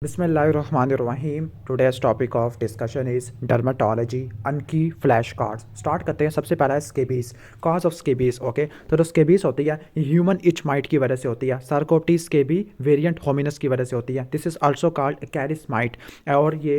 बिस्मिल्लाहिर्रहमानिर्रहीम। Today's topic of discussion is dermatology अनकी flash cards. Start करते हैं। सबसे पहला है scabies, cause of scabies. Okay, तो जो स्केबीज होती है ह्यूमन इच माइट की वजह से होती है। सार्कोप्टी स्केबी वेरिएंट होमिनस की वजह से होती है। This is also called carries mite और ये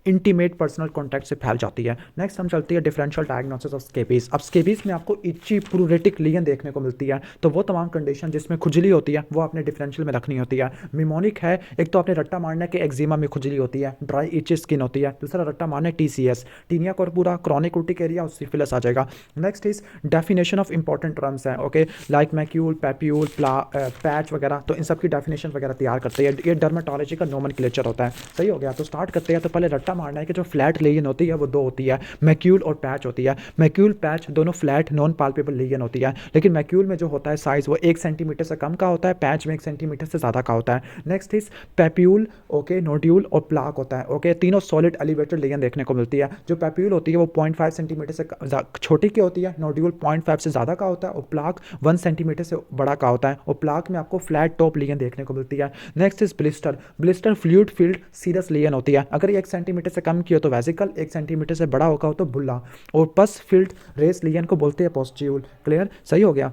इंटीमेट पर्सनल कॉन्टैक्ट से फैल जाती है। नेक्स्ट हम चलती है डिफरेंशियल डायग्नोसिस ऑफ स्केबीज। अब स्केबीज में आपको इची प्रूरेटिक लीजन देखने को मिलती है, तो वो तमाम कंडीशन जिसमें खुजली होती है वो आपने डिफरेंशियल में रखनी होती है। मिमोनिक है, एक तो आपने रट्टा मारना कि एक्जिमा में खुजली होती है, ड्राई इची स्किन होती है। दूसरा रट्टा मारना TCS, tinea corporis, chronic urticaria और सिफिलिस आ जाएगा। Next is definition of important terms हैं। Okay, like macule, papule, patch वगैरह, तो इन सब की डेफिनेशन वगैरह तैयार करते हैं। ये डर्माटोलॉजी का नोमेनक्लेचर होता है। सही हो गया, तो स्टार्ट करते हैं। तो पहले रट्टा मारना है कि जो फ्लैट लेजन होती है वो दो होती है, मैक्यूल और पैच होती है। मैक्यूल पैच दोनों फ्लैट नॉन पाल्पेबल लेजन होती है, लेकिन मैक्यूल में जो होता है साइज वो 1 सेंटीमीटर से कम का होता है, पैच में 1 सेंटीमीटर से ज़्यादा का होता है। Next is papule, okay, nodule और प्लाक होता है। ओके, तीनों सॉलिड एलिवेटेड लेजन देखने को मिलती है। जो पैप्यूल होती है वो 0.5 सेंटीमीटर से छोटी की होती है, नोड्यूल 0.5 से ज़्यादा का होता है और प्लाक 1 सेंटीमीटर से बड़ा का होता है। और प्लाक में आपको फ्लैट टॉप लेजन देखने को मिलती है। Next is blister. Blister fluid filled serous lesion होती है। अगर ये 1 सेंटीमीटर से कम की हो तो वेसिकल, 1 सेंटीमीटर से बड़ा होगा हो तो बुल्ला। और पस फील्ड रेस लेजन को बोलते हैं पोस्ट्यूल। क्लियर, सही हो गया।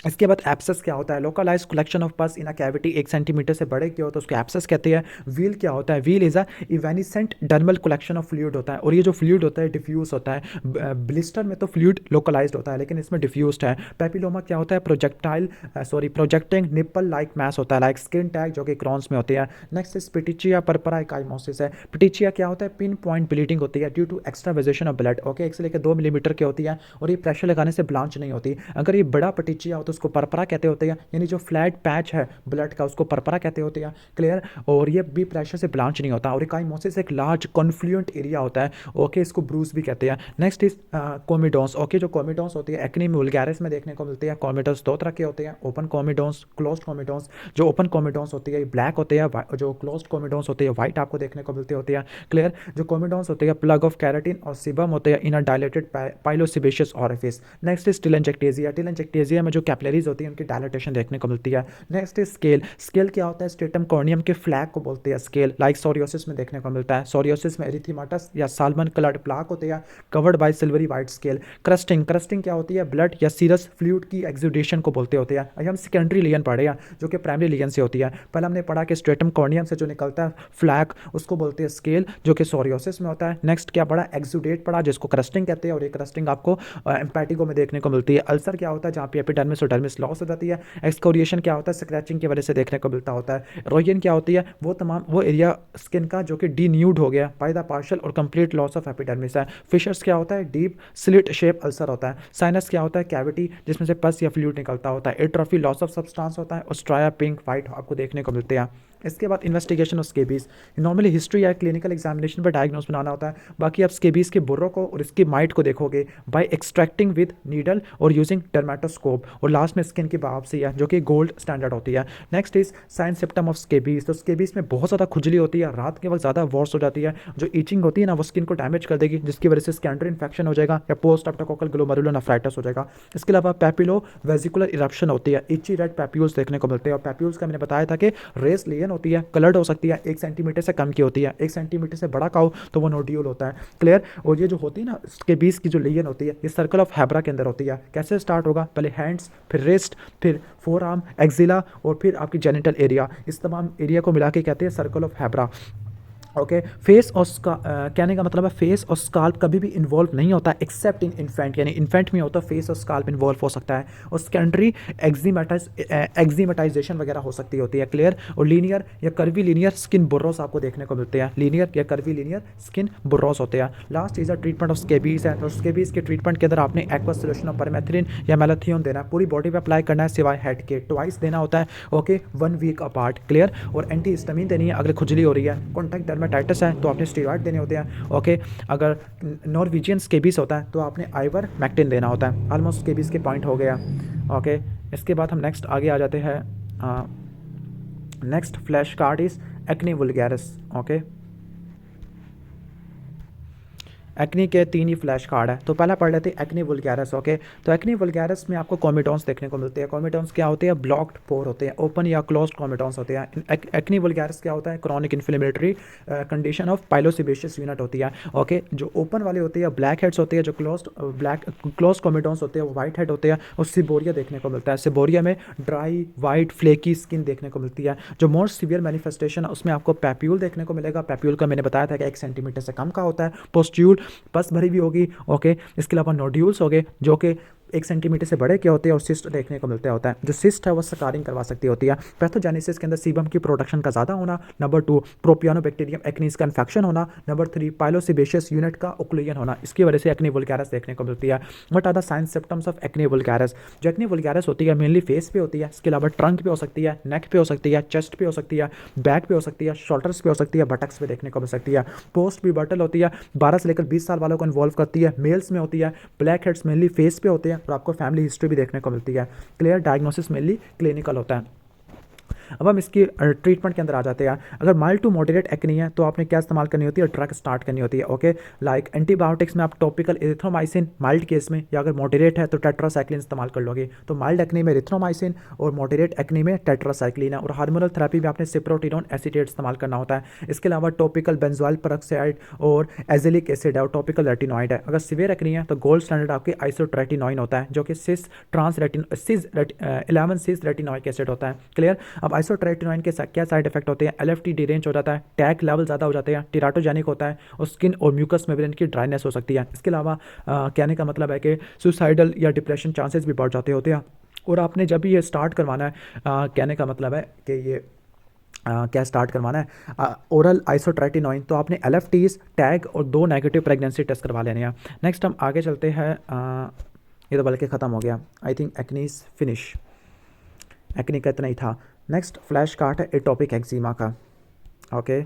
इसके बाद एप्सस क्या होता है? लोकलाइज कलेक्शन ऑफ पस इन अ कैविटी 1 सेंटीमीटर से बड़े की हो तो उसको एप्सस कहते हैं। व्हील क्या होता है? Wheal is a evanescent dermal collection of fluid होता है, और ये जो फ्लूइड होता है डिफ्यूज होता है। ब्लिस्टर में तो फ्लूइड लोकलाइज्ड होता है लेकिन इसमें डिफ्यूज्ड है। पैपिलोमा क्या होता है? प्रोजेक्टिंग निप्पल लाइक मैस होता है, लाइक स्किन टैग, जो कि क्रॉन्स में होती है। नेक्स्ट इज पिटिचिया परपरा एकाइमोसिस है। पिटिचिया क्या होता है? पिन पॉइंट ब्लीडिंग होती है due to extravasation of blood. Okay, 1 से लेकर 2 मिलीमीटर की होती है और ये प्रेशर लगाने से ब्लांच नहीं होती। अगर ये बड़ा पिटिचिया हो तो उसको परपरा कहते होते हैं, यानी जो फ्लैट पैच है ब्लड का उसको परपरा कहते होते हैं। क्लियर, और ये भी प्रेशर से ब्लांच नहीं होता। और एकाइमोसिस एक लार्ज कॉन्फ्लुएंट एरिया होता है। ओके, इसको ब्रूस भी कहते हैं। Next is कोमिडोन्स। ओके, जो कोमिडोन्स होती है एक्ने वुल्गारिस में देखने को मिलती है। कोमिडोन्स दो तरह के होते हैं, ओपन कोमिडोन्स, क्लोज्ड कोमिडोन्स। जो ओपन कोमिडोन्स होती है ब्लैक होते हैं, जो क्लोज्ड कोमिडोन्स होती है व्हाइट आपको देखने को मिलती होती है। क्लियर, जो कोमिडोन्स होती है प्लग ऑफ कैराटिन और सिबम होते हैं in a dilated pilosebaceous orifice. Next is telangiectasia. Telangiectasia में जो कैपिलरीज होती है उनकी डायलेटेशन देखने को मिलती है। Next is scale. स्केल क्या होता है? स्ट्रेटम कॉर्नियम के फ्लैग को बोलते हैं स्केल, लाइक सोरियोसिस में देखने को मिलता है। सोरियोसिस में एरिथेमाटस या साल्मन कलर्ड प्लाक होते हैं covered by silvery white scale. Crusting. Crusting क्या होती है? ब्लड या सीरस फ्लूइड की एक्सुडेशन को बोलते होते हैं। अभी हम सेकेंडरी लेजन पढ़े हैं जो कि प्राइमरी लेजन से होती है। पहले हमने पढ़ा कि स्ट्रेटम कॉर्नियम से जो निकलता है फ्लैग उसको बोलते हैं स्केल, जो कि सोरियोसिस में होता है। नेक्स्ट क्या पढ़ा? एक्सुडेट पढ़ा, जिसको क्रस्टिंग कहते हैं, और ये क्रस्टिंग आपको एम्पैटिगो में देखने को मिलती है। अल्सर क्या होता है? जहाँ पे एपिडर्मिस और डर्मिस लॉस हो जाती है। एक्सकोरिएशन क्या होता है? स्क्रैचिंग की वजह से देखने को मिलता होता है। रोयन क्या होती है? वो एरिया स्किन का जो कि डीन्यूड हो गया बाय द पार्शियल और कंप्लीट लॉस ऑफ एपिडर्मिस है। फिशर्स क्या होता है? डीप स्लिट शेप अल्सर होता है। साइनस क्या होता है? कैविटी जिसमें से पस या फ्लूइड निकलता होता है। एट्रोफी लॉस ऑफ सब्सटेंस होता है। ऑस्ट्राया पिंक वाइट आपको देखने को मिलते हैं। इसके बाद investigation of scabies. Normally history या क्लिनिकल एग्जामिनेशन पर डायग्नोस बनाना होता है। बाकी आप स्केबीज के बुर्रों को और इसकी माइट को देखोगे बाय एक्सट्रैक्टिंग विद नीडल और यूजिंग डर्मेटोस्कोप, और लास्ट में स्किन की बायोप्सी है जो कि गोल्ड स्टैंडर्ड होती है। Next is sine symptom of scabies. तो स्केबीज में बहुत ज़्यादा खुजली होती है, रात के वक्त ज़्यादा वॉर्स हो जाती है। जो ईचिंग होती है ना वो स्किन को डैमेज कर देगी, जिसकी वजह से स्कैंडर इन्फेक्शन हो जाएगा या पोस्ट स्ट्रेप्टोकोकल ग्लोमेरुलोनेफ्राइटिस हो जाएगा। इसके अलावा पैपिलो वेजिकुलर इरप्शन होती है, इची रेड पैप्यूल्स देखने को मिलते हैं। और पैप्यूल्स का मैंने बताया था कि रेस लेजन होती है, कलर्ड हो सकती है, 1 सेंटीमीटर से कम की होती है, 1 सेंटीमीटर से बड़ा का हो तो वो नोड्यूल होता है। क्लियर, और ये जो होती है ना इसके बीच की जो लेजन होती है ये सर्कल ऑफ हैब्रा के अंदर होती है। कैसे स्टार्ट होगा? पहले हैंड्स, फिर रिस्ट, फिर फोर आर्म, एक्जिला और फिर आपकी जेनिटल एरिया। इस तमाम एरिया को मिला के कहते हैं सर्कल ऑफ हैब्रा। ओके, फेस और कहने का मतलब है फेस और स्काल्प कभी भी इन्वॉल्व नहीं होता एक्सेप्ट इन इन्फेंट, यानी इन्फेंट में होता फेस और स्काल्प इन्वॉल्व हो सकता है। और सेकेंडरी एक्जीमेटाइजेशन वगैरह हो सकती होती है। क्लियर, और लीनियर या कर्वी लीनियर स्किन बुर्रोस आपको देखने को मिलते हैं। लीनियर या कर्वी लीनियर स्किन बुर्रोस होते हैं। लास्ट चीज़ है ट्रीटमेंट ऑफ स्केबीज है। तो स्केबीज के ट्रीटमेंट के अंदर आपने एक्वा सोल्यूशन ऑफ परमेथ्रिन या मेलाथियोन देना है, पूरी बॉडी पे अप्लाई करना है सिवाय हेड के, ट्वाइस देना होता है। Okay, 1 week apart. क्लियर, और एंटी हिस्टामिन देनी है अगर खुजली हो रही है। कॉन्टैक्ट डर्मेटाइटिस है तो आपने स्टेरॉइड देने होते हैं। ओके, अगर नॉर्वेजियन स्केबीज होता है तो आपने आइवर मैक्टिन देना होता है। ऑलमोस्ट स्केबीज के पॉइंट हो गया। ओके, इसके बाद हम नेक्स्ट आगे आ जाते हैं। Next flash card is acne vulgaris. Okay, acne के 3 ही फ्लैश कार्ड है। तो पहला पढ़ लेते हैं एक्नी वुल्गारिस। ओके, तो एक्नी वुल्गारिस में आपको कोमेटोन्स देखने को मिलते हैं। कोमेटोन्स क्या होते हैं? ब्लॉक्ड पोर होते हैं, ओपन या क्लोज्ड कोमेटोन्स होते हैं। एक्नी वुल्गारिस क्या होता है? Chronic inflammatory condition of pilosebaceous unit होती है। ओके, जो ओपन वाली होती है ब्लैक हेड्स होती है, जो क्लोज कोमेटोन्स होते हैं वो वाइट हेड होते हैं। और सिबोरिया देखने को मिलता है। सिबोरिया में ड्राई वाइट फ्लेकी स्किन देखने को मिलती है। जो मोस्ट सीवियर मैनिफेस्टेशन है उसमें आपको पैप्यूल देखने को मिलेगा। पैप्यूल का मैंने बताया था कि 1 सेंटीमीटर से कम का होता है। पोस्ट्यूल पस भरी भी होगी। ओके, इसके अलावा नोड्यूल्स हो गए जो कि 1 सेंटीमीटर से बड़े के होते हैं। और सिस्ट देखने को मिलता होता है। जो सिस्ट है वो स्कारिंग करवा सकती होती है। पैथोजेनेसिस के अंदर सीबम की प्रोडक्शन का ज़्यादा होना। नंबर 2 प्रोपियानोबैक्टीरियम एक्नीस का इन्फेक्शन होना। नंबर 3 पाइलोसेबेशियस यूनिट का ओक्लूजन होना। इसकी वजह से एक्नी वुल्गारिस देखने को मिलती है। What are the signs symptoms of acne vulgaris? जो एक्नी वुल्गारिस होती है मेनली फेस पे होती है। इसके अलावा ट्रंक पे हो सकती है, नेक पे हो सकती है, चेस्ट पे हो सकती है, बैक पे हो सकती है, शोल्डर्स पे हो सकती है, बटक्स पे देखने को मिल सकती है। पोस्ट प्यूबर्टल होती है, 12 से लेकर 20 साल वालों को इन्वॉल्व करती है। मेल्स में होती है। ब्लैक हेड्स मेनली फेस पे होते हैं और आपको फैमिली हिस्ट्री भी देखने को मिलती है। क्लियर? डायग्नोसिस मेनली क्लिनिकल होता है। अब हम इसकी ट्रीटमेंट के अंदर आ जाते हैं। अगर माइल्ड टू मॉडरेट एक्नी है तो आपने क्या इस्तेमाल करनी होती है? ड्रग स्टार्ट करनी होती है। ओके, लाइक एंटीबायोटिक्स में आप टॉपिकल एरिथ्रोमाइसिन माइल्ड केस में, या अगर मॉडरेट है तो टेट्रासाइक्लिन इस्तेमाल कर लोगे। तो माइल्ड एक्नी में एरिथ्रोमाइसिन और मॉडरेट एक्नी में टेट्रासाइक्लिन है। और हार्मोनल थेरेपी में आपने सिप्रोटिनोन एसीटेट इस्तेमाल करना होता है। इसके अलावा टॉपिकल बेंजोइल पेरोक्साइड और एजेलिक एसिड है और टॉपिकल रेटिनॉइड है। अगर सीवियर एक्नी है तो गोल्ड स्टैंडर्ड आपके आइसोट्रेटिनॉइन होता है जो कि सिस 11 सिस रेटिनॉइक एसिड होता है। क्लियर? अब आइसोट्रेटिनॉइन के क्या साइड इफेक्ट होते हैं? LFT डिरेंज हो जाता है, टैग लेवल ज़्यादा हो जाते हैं, टिराटोजेनिक होता है और स्किन और म्यूकस मेम्ब्रेन की ड्राइनेस हो सकती है। इसके अलावा कहने का मतलब है कि सुसाइडल या डिप्रेशन चांसेस भी बढ़ जाते होते हैं। और आपने जब भी ये स्टार्ट करवाना है, कहने का मतलब है कि ये क्या स्टार्ट करवाना है ओरल आइसोट्रेटिनॉइन, तो आपने LFTs टैग और 2 नेगेटिव प्रेगनेंसी टेस्ट करवा लेने हैं। नेक्स्ट हम आगे चलते हैं। ये तो बल्कि ख़त्म हो गया। I think acnes finish, acne का इतना ही था। नेक्स्ट फ्लैश कार्ड है एटोपिक एक्जिमा का। ओके,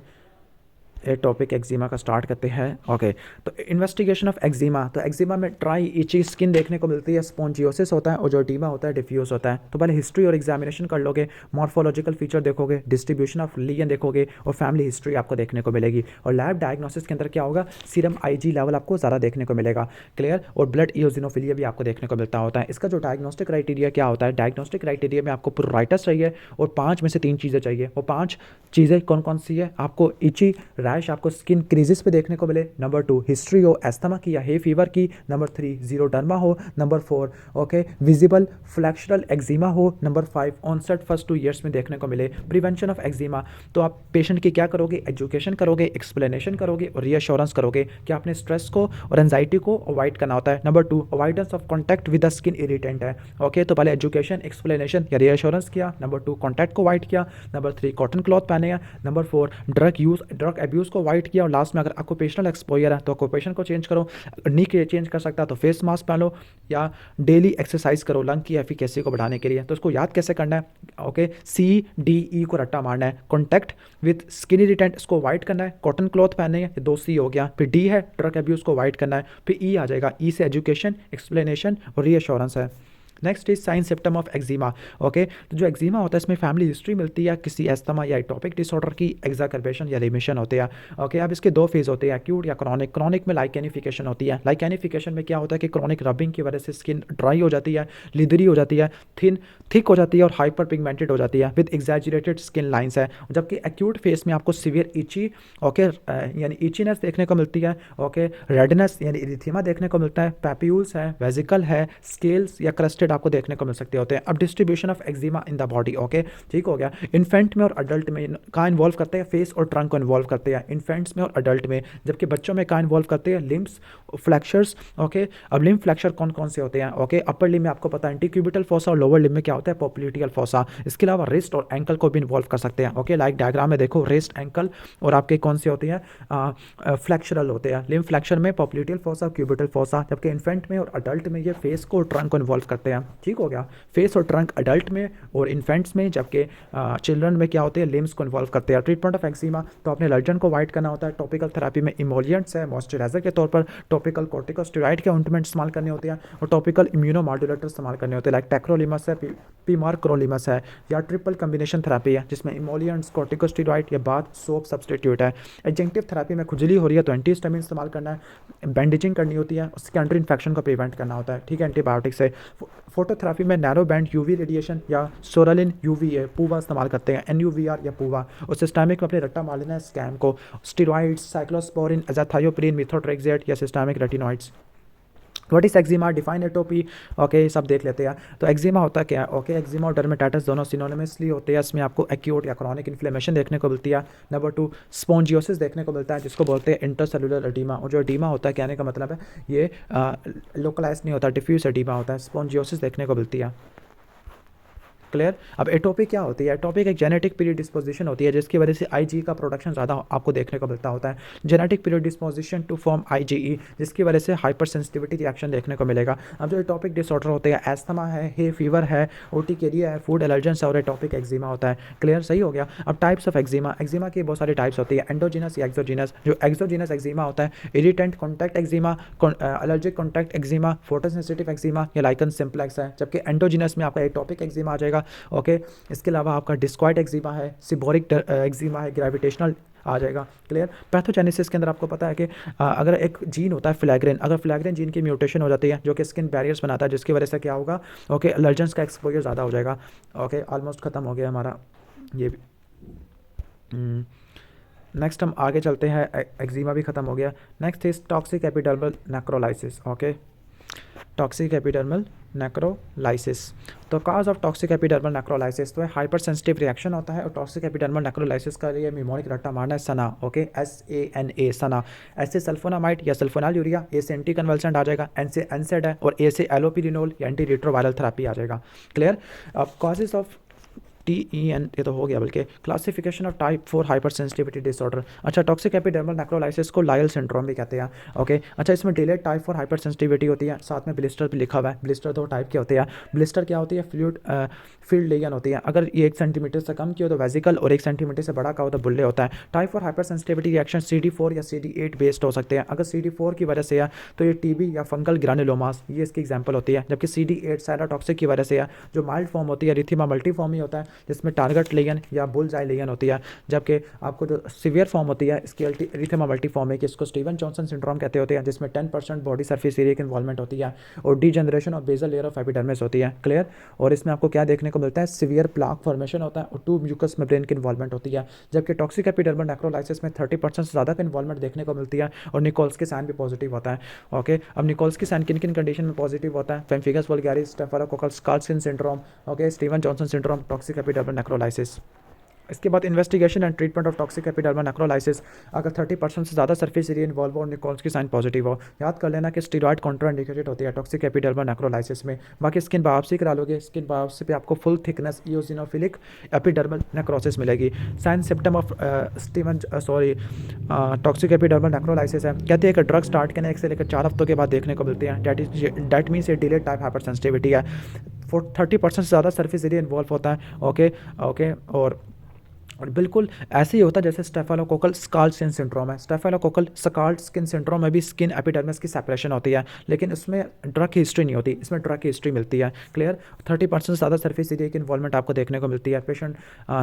एटोपिक एक्जिमा का स्टार्ट करते हैं। ओके, तो इन्वेस्टिगेशन ऑफ एक्जिमा। तो एक्जिमा में ड्राई इची स्किन देखने को मिलती है, स्पॉन्जियोसिस होता है और जो एडिमा होता है डिफ्यूज होता है। तो पहले हिस्ट्री और एग्जामिनेशन कर लोगे, मॉर्फोलॉजिकल फीचर देखोगे, डिस्ट्रीब्यूशन ऑफ लीजन देखोगे और फैमिली हिस्ट्री आपको देखने को मिलेगी। और लैब डायग्नोसिस के अंदर क्या होगा? सीरम IG लेवल आपको ज़्यादा देखने को मिलेगा। क्लियर? और ब्लड इओजिनोफिलिया भी आपको देखने को मिलता होता है। इसका जो डायग्नोस्टिक क्राइटेरिया क्या होता है? डायग्नोस्टिक क्राइटेरिया में आपको प्रोराइटस चाहिए और 5 में से 3 चीज़ें चाहिए। वो 5 चीज़ें कौन कौन सी है? आपको इची रैश आपको स्किन क्रीजेस पे देखने को मिले। नंबर 2 हिस्ट्री हो एस्थमा की या हे फीवर की। नंबर 3 जीरोडर्मा हो। नंबर 4 ओके विजिबल फ्लैक्शरल एक्जिमा हो। नंबर 5 ऑनसेट फर्स्ट 2 ईयर्स में देखने को मिले। प्रिवेंशन ऑफ एक्जिमा, तो आप पेशेंट की क्या करोगे? एजुकेशन करोगे, एक्सप्लेनेशन करोगे और रीअश्योरेंस करोगे कि आपने स्ट्रेस को और एंजाइटी को अवॉइड करना होता है। Number 2 avoidance of contact with the skin irritant है। ओके, तो पहले एजुकेशन, एक्सप्लेनेशन या रीअश्योरेंस किया। नंबर 2 कॉन्टैक्ट को अवॉइड किया। नंबर 3 कॉटन क्लॉथ पहने हैं। नंबर 4 ड्रग एब्यूज़ को अवॉइड किया। और लास्ट में अगर ऑक्यूपेशनल एक्सपोजर है तो ऑक्यूपेशन को चेंज करो। नी के चेंज कर सकता है तो फेस मास्क पहन लो या डेली एक्सरसाइज करो लंग की एफिकेसी को बढ़ाने के लिए। तो उसको याद कैसे करना है? ओके, CDE को रट्टा मारना है। कॉन्टैक्ट विद स्किन इरिटेंट इसको अवॉइड करना है। कॉटन क्लॉथ पहनने हैं, ये 2 C हो गया। फिर D है ड्रग एब्यूज़ को अवॉइड करना है। फिर E आ जाएगा, E से एजुकेशन, एक्सप्लेनेशन और रीअश्योरेंस है। Next is sine symptom of eczema. Okay, तो जो एक्जिमा होता है इसमें फैमिली हिस्ट्री मिलती है किसी एस्थमा या एटोपिक डिसऑर्डर की, एक्जाकर्बेशन या रिमिशन होते हैं। ओके, अब इसके 2 फेज होते हैं, एक्यूट या क्रॉनिक। क्रॉनिक में लाइकेनिफिकेशन होती है। लाइकेनिफिकेशन में क्या होता है कि क्रॉनिक रबिंग की वजह से स्किन ड्राई हो जाती है, लिदरी हो जाती है, थिक हो जाती है और हाइपर पिगमेंटेड हो जाती है विद एग्जैजरेटेड स्किन लाइंस है। जबकि एक्यूट फेस में आपको सीवियर इची ओके यानी इचीनेस देखने को मिलती है। ओके, रेडनेस यानी इरिथीमा देखने को मिलता है, पैप्यूल्स है, वेजिकल है, स्केल्स या क्रस्टेड आपको देखने को मिल सकते होते हैं। अब distribution of eczema in the body. Okay, ठीक हो गया। इन्फेंट में और अडल्ट में कहाँ इन्वॉल्व करते हैं? फेस और ट्रंक को इन्वॉल्व करते हैं इन्फेंट्स में और अडल्ट में। जबकि बच्चों में कहाँ इन्वॉल्व करते हैं? लिम्स फ्लैक्चर्स। ओके, अब लिम्ब फ्लैक्चर कौन कौन से होते हैं? ओके, अपर लिम्ब में आपको पता है एंटीक्यूबिटल फोसा और लोअर लिम्ब में क्या होता है? Popliteal fossa. इसके अलावा रिस्ट और एंकल को भी इन्वॉल्व कर सकते हैं। ओके, लाइक डायग्राम में देखो, रिस्ट, एंकल और आपके कौन से होते हैं? फ्लैक्चरल होते हैं। लिम्ब फ्लैक्चर में पोप्लिटियल फोसा, क्यूबिटल फोसा। जबकि इन्फेंट में और अडल्ट में ये फेस को और ट्रंक को इन्वॉल्व करते हैं। ठीक हो गया। फेस और ट्रंक अडल्ट में और इन्फेंट्स में, जबकि चिल्ड्रन में क्या होते हैं, लिम्स को इन्वॉल्व करते हैं। ट्रीटमेंट ऑफ एक्जिमा, तो अपने एलर्जन को वाइट करना होता है। टॉपिकल थेरेपी में इमोलियंट्स है, मॉइस्चराइजर के तौर पर टॉपिकल कॉर्टिकोस्टेरॉइड के ऑइंटमेंट इस्तेमाल करने होते हैं, और टॉपिकल इम्यूनोमॉड्यूलेटर इस्तेमाल करने होते हैं, लाइक टेक्रोलिमस है, पीमारक्रोलिमस है, या ट्रिपल कम्बिनेशन थेरेपी है जिसमें इमोलियंट्स, कॉर्टिकोस्टेरॉइड या बाद सोप सब्सटीट्यूट है। एडजेंक्टिव थेरेपी में खुजली हो रही है तो एंटीहिस्टामिन इस्तेमाल करना है, बैंडेजिंग करनी होती है, सेकेंडरी इन्फेक्शन को प्रिवेंट करना होता है, ठीक है, एंटीबायोटिक से। फोटोथेरेपी में नैरो बैंड यूवी रेडिएशन या सोरालिन यूवी है पूवा इस्तेमाल करते हैं, NUVR या पूवा, और सिस्टमिक में अपने रट्टा मार लेना है स्कैम को। स्टीरॉइड्स, साइक्लोस्पोरिन, एजाथायोप्रिन, मिथोट्रेक्सेट या systemic retinoids. What is eczema, define atopy, okay, सब देख लेते हैं। तो एक्जिमा होता क्या है, ओके, एक्जिमा और डर्मेटाइटिस दोनों सिनोनिमसली होते हैं। इसमें आपको एक्यूट या क्रॉनिक इन्फ्लेमेशन देखने को मिलती है। नंबर 2 स्पॉन्जियोसिस देखने को मिलता है, जिसको बोलते हैं इंटरसेलुलर एडीमा। और जो एडीमा होता है, कहने का मतलब है ये लोकलाइज नहीं होता, डिफ्यूज एडीमा होता है। स्पॉन्जियोसिस देखने को मिलती है, क्लियर। अब एटोपी क्या होती है, एटोपिक एक जेनेटिक प्रीडिस्पोजिशन होती है जिसकी वजह से IgE का प्रोडक्शन ज़्यादा आपको देखने को मिलता होता है। Genetic predisposition to form IgE, जिसकी वजह से हाइपर सेंसिटिविटी रिएक्शन देखने को मिलेगा। अब जो एटोपिक डिसऑर्डर होते हैं, एस्थमा है, हे फीवर है, ओर्टिकेरिया है, फूड एलर्जेंस और एटोपिक एक्जिमा होता है, क्लियर, सही हो गया। अब टाइप्स ऑफ एक्जिमा, एक्जिमा की बहुत सारी टाइप्स होती है, एंडोजिनस या एक्सोजिनस। जो एक्सोजिनस एक्जिमा होता है, irritant contact eczema, allergic contact eczema, photosensitive eczema या लाइकन सिंप्लेक्स है। जबकि एंडोजिनस में आपका एटोपिक एक्जिमा आ जाएगा, ओके। इसके अलावा आपका डिस्क्वाइड एक्जिमा है, सिबोरिक एक्जिमा है, ग्रेविटेशनल आ जाएगा, क्लियर। पैथोजेनेसिस के अंदर आपको पता है कि अगर एक जीन होता है फ्लैग्रेन, अगर फ्लैग्रेन जीन की म्यूटेशन हो जाती है जो कि स्किन बैरियर्स बनाता है, जिसकी वजह से क्या होगा, ओके, एलर्जेंस का एक्सपोजर ज़्यादा हो जाएगा। ओके, ऑलमोस्ट ख़त्म हो गया हमारा ये भी। नेक्स्ट हम आगे चलते हैं, एक्जिमा भी ख़त्म हो गया। Next is toxic epidermal नेक्रोलाइसिस, okay, toxic epidermal नेक्रोलाइसिस। तो काज ऑफ टॉक्सिक एपिडर्मल नेक्रोलाइसिस, तो हाइपर सेंसिटिव रिएक्शन होता है। और टॉक्सिक एपिडर्मल नेक्रोलाइसिस का लिए मिमोनिक रट्टा मारना है सना, ओके, SANA, सना। ऐसे सल्फोनामाइड या सल्फोनाल यूरिया, ए से एंटी कन्वल्सेंट आ जाएगा, एन से एनसेड है, और ए से एलोपिरिनोल या एंटी रिट्रोवायरल थेरेपी आ जाएगा, क्लियर। अब कॉजेज ऑफ TEN, ये तो हो गया, बल्कि classification of type 4 hyper sensitivity disorder. अच्छा, टॉक्सिक एपिडर्मल नेक्रोलाइसिस को लायल सिंड्रोम भी कहते हैं, ओके। अच्छा, इसमें डिलेड टाइप 4 हाइपर सेंसिटिविटी होती है, साथ में ब्लिस्टर भी लिखा हुआ है। ब्लिस्टर 2 टाइप के होते हैं। ब्लिस्टर क्या होती है, फ्लूइड फील्ड लेजन होती है। अगर ये 1 सेंटीमीटर से कम की हो तो वेजिकल, और 1 सेंटीमीटर से बड़ा का हो तो बुल्ले होता है। Type 4 hypersensitivity reaction CD4 या CD8 बेस्ड हो सकते हैं। अगर CD4 की वजह से है तो ये TB या फंगल ग्रानुलोमास, ये इसकी एग्जाम्पल होती है। जबकि CD8 साइटोटॉक्सिक की वजह से है, जो माइल्ड फॉर्म होती है, रिथिमा मल्टीफॉर्म ही होता है, जिसमें टारगेट लेजन या बुल्स आई लेजन होती है। जबकि आपको जो सीवियर फॉर्म होती है इसकी एरिथेमा मल्टीफॉर्म है, कि इसको स्टीवन जॉनसन सिंड्रोम कहते होते हैं, जिसमें 10% बॉडी सरफेस एरिया की इन्वॉल्वमेंट होती है, और degeneration of basal layer of epidermis होती है, क्लियर। और इसमें आपको क्या देखने को मिलता है, सीवियर प्लाक फॉर्मेशन होता है, और 2 म्यूकस मेम्ब्रेन की इन्वॉल्वमेंट होती है। जबकि टॉक्सिक एपिडर्मल नेक्रोलाइसिस में 30% से ज़्यादा की इन्वॉल्वमेंट देखने को मिलती है, और निकोल्स के साइन भी पॉजिटिव होता है, ओके। अब निकोल्स की साइन किन किन कंडीशन में पॉजिटिव होता है, pemphigus vulgaris, staphylococcal scalded skin syndrome, okay, Steven Johnson syndrome, toxic epidermal necrolysis. इसके बाद investigation and treatment of toxic epidermal necrolysis, अगर 30% से ज़्यादा सरफेस एरिया इन्वॉल्व हो और निकोल्स की साइन पॉजिटिव हो। याद कर लेना कि स्टीरॉयड कॉन्ट्राइंडिकेटेड होती है टॉक्सिक एपिडर्मल नेक्रोलाइसिस में। बाकी स्किन बायोप्सी करा लोगे, स्किन बायोप्सी पे आपको full thickness eosinophilic epidermal necrosis मिलेगी। Sign symptom of toxic epidermal necrolysis है, कहते हैं कि ड्रग स्टार्ट करने 1 से लेकर 4 हफ्तों के बाद देखने को मिलती है। डैट मीन्स ये डिलेड टाइप हाइपर सेंसिटिविटी है। 30% से ज़्यादा सरफेस एरिया इन्वॉल्व होता है, ओके ओके। और बिल्कुल ऐसे ही होता है जैसे स्टेफिलोकोकल स्कार्ड स्किन सिंड्रोम है। स्टेफिलोकोकल स्कार्ड स्किन सिंड्रोम में भी स्किन एपिडर्मिस की सेपरेशन होती है, लेकिन इसमें ड्रग की हिस्ट्री नहीं होती, इसमें ड्रग की हिस्ट्री मिलती है, क्लियर। 30% से ज़्यादा सरफेस एरिया की इन्वॉल्वमेंट आपको देखने को मिलती है। पेशेंट